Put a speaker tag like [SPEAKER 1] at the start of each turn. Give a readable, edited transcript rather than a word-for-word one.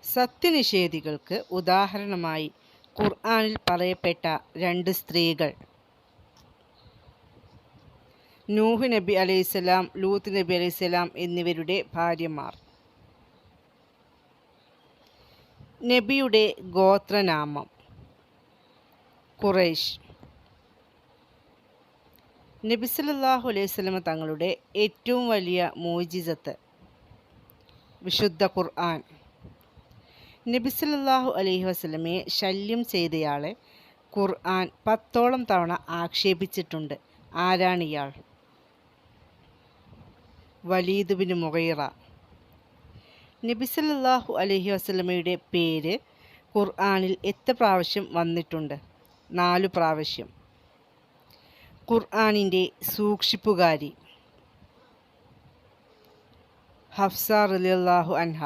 [SPEAKER 1] സത്യനിഷേധികൾക്ക് ഉദാഹരണമായി ഖുർആനിൽ പറയപ്പെട്ട രണ്ട് സ്ത്രീകൾ, നൂഹ് നബി അലൈഹിസ്സലാം, ലൂത്ത് നബി അലൈഹിസ്സലാം എന്നിവരുടെ ഭാര്യമാർ. നബിയുടെ ഗോത്രനാമം ഖുറൈശ്. നബി സല്ലല്ലാഹു അലൈഹി വസല്ലമ തങ്ങളുടെ ഏറ്റവും വലിയ മുഅ്ജിസത്ത് വിശുദ്ധ ഖുർആൻ. നബി സല്ലല്ലാഹു അലൈഹി വസല്ലമയെ ശല്യം ചെയ്തയാളെ ഖുർആൻ 10ഓളം തവണ ആക്ഷേപിച്ചിട്ടുണ്ട്. ആരാണിയാൾ? വലീദ് ബിൻ മുഗീറ. നബി സല്ലല്ലാഹു അലൈഹി വസല്ലമയുടെ പേര് ഖുർആനിൽ എത്ര പ്രാവശ്യം വന്നിട്ടുണ്ട്? 4 പ്രാവശ്യം. ഖുർആനിൻ്റെ സൂക്ഷിപ്പുകാരി ഹഫ്സ റളിയല്ലാഹു അൻഹ.